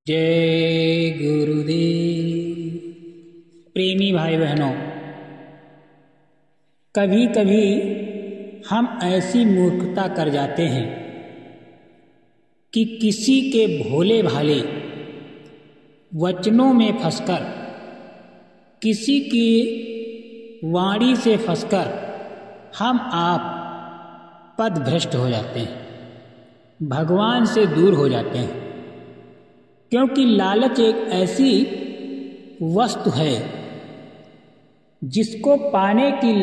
जय गुरुदेव। प्रेमी भाई बहनों, कभी कभी हम ऐसी मूर्खता कर जाते हैं कि किसी के भोले भाले वचनों में फंसकर, किसी की वाणी से फंसकर हम आप पथभ्रष्ट हो जाते हैं, भगवान से दूर हो जाते हैं। क्योंकि लालच एक ऐसी वस्तु है जिसको पाने की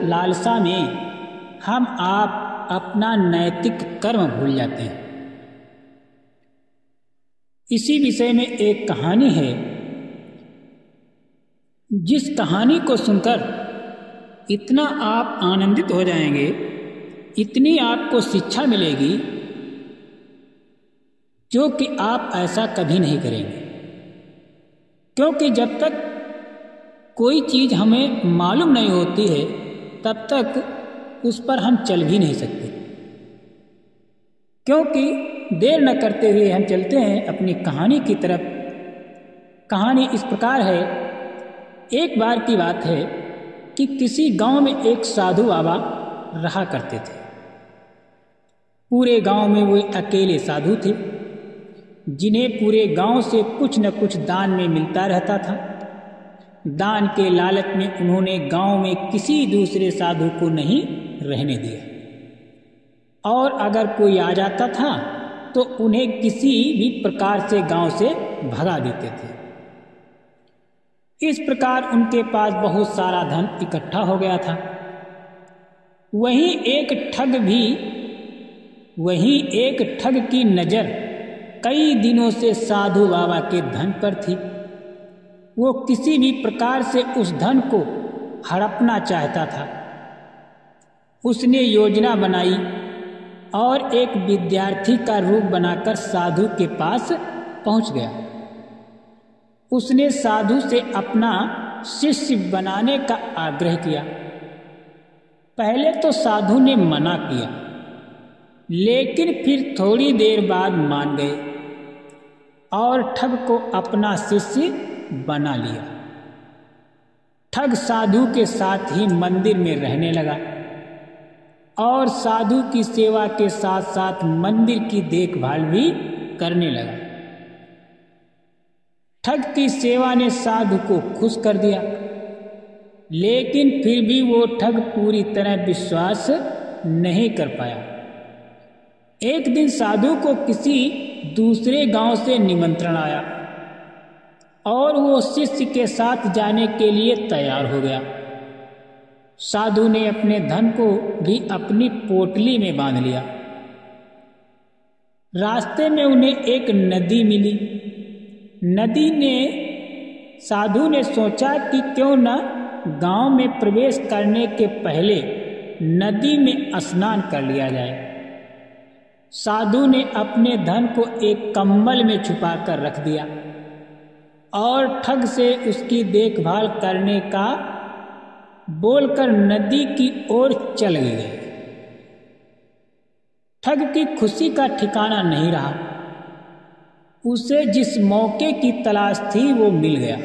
लालसा में हम आप अपना नैतिक कर्म भूल जाते हैं। इसी विषय में एक कहानी है, जिस कहानी को सुनकर इतना आप आनंदित हो जाएंगे, इतनी आपको शिक्षा मिलेगी जो कि आप ऐसा कभी नहीं करेंगे। क्योंकि जब तक कोई चीज़ हमें मालूम नहीं होती है तब तक उस पर हम चल भी नहीं सकते। क्योंकि देर न करते हुए हम चलते हैं अपनी कहानी की तरफ। कहानी इस प्रकार है। एक बार की बात है कि किसी गांव में एक साधु बाबा रहा करते थे। पूरे गांव में वो अकेले साधु थे जिन्हें पूरे गांव से कुछ न कुछ दान में मिलता रहता था। दान के लालच में उन्होंने गांव में किसी दूसरे साधु को नहीं रहने दिया, और अगर कोई आ जाता था तो उन्हें किसी भी प्रकार से गांव से भगा देते थे। इस प्रकार उनके पास बहुत सारा धन इकट्ठा हो गया था। वहीं एक ठग की नज़र कई दिनों से साधु बाबा के धन पर थी। वो किसी भी प्रकार से उस धन को हड़पना चाहता था। उसने योजना बनाई और एक विद्यार्थी का रूप बनाकर साधु के पास पहुंच गया। उसने साधु से अपना शिष्य बनाने का आग्रह किया। पहले तो साधु ने मना किया, लेकिन फिर थोड़ी देर बाद मान गए और ठग को अपना शिष्य बना लिया। ठग साधु के साथ ही मंदिर में रहने लगा और साधु की सेवा के साथ साथ मंदिर की देखभाल भी करने लगा। ठग की सेवा ने साधु को खुश कर दिया, लेकिन फिर भी वो ठग पूरी तरह विश्वास नहीं कर पाया। एक दिन साधु को किसी दूसरे गांव से निमंत्रण आया और वो शिष्य के साथ जाने के लिए तैयार हो गया। साधु ने अपने धन को भी अपनी पोटली में बांध लिया। रास्ते में उन्हें एक नदी मिली। साधु ने सोचा कि क्यों न गांव में प्रवेश करने के पहले नदी में स्नान कर लिया जाए। साधु ने अपने धन को एक कंबल में छुपा कर रख दिया और ठग से उसकी देखभाल करने का बोलकर नदी की ओर चल गए। ठग की खुशी का ठिकाना नहीं रहा। उसे जिस मौके की तलाश थी वो मिल गया।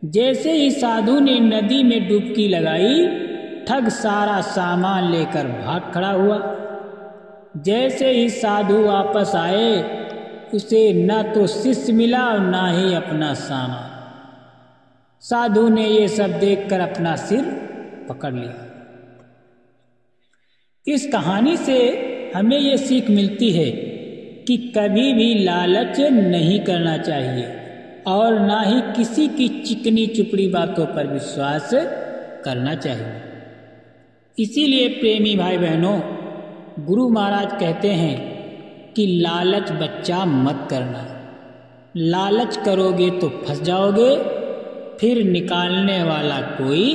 जैसे ही साधु ने नदी में डुबकी लगाई, ठग सारा सामान लेकर भाग खड़ा हुआ। जैसे ही साधु वापस आए, उसे न तो शिष्य मिला और न ही अपना सामान। साधु ने ये सब देखकर अपना सिर पकड़ लिया। इस कहानी से हमें ये सीख मिलती है कि कभी भी लालच नहीं करना चाहिए और ना ही किसी की चिकनी चुपड़ी बातों पर विश्वास करना चाहिए। इसीलिए प्रेमी भाई बहनों, गुरु महाराज कहते हैं कि लालच बच्चा मत करना। लालच करोगे तो फंस जाओगे, फिर निकालने वाला कोई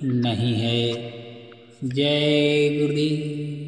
नहीं है। जय गुरुदेव।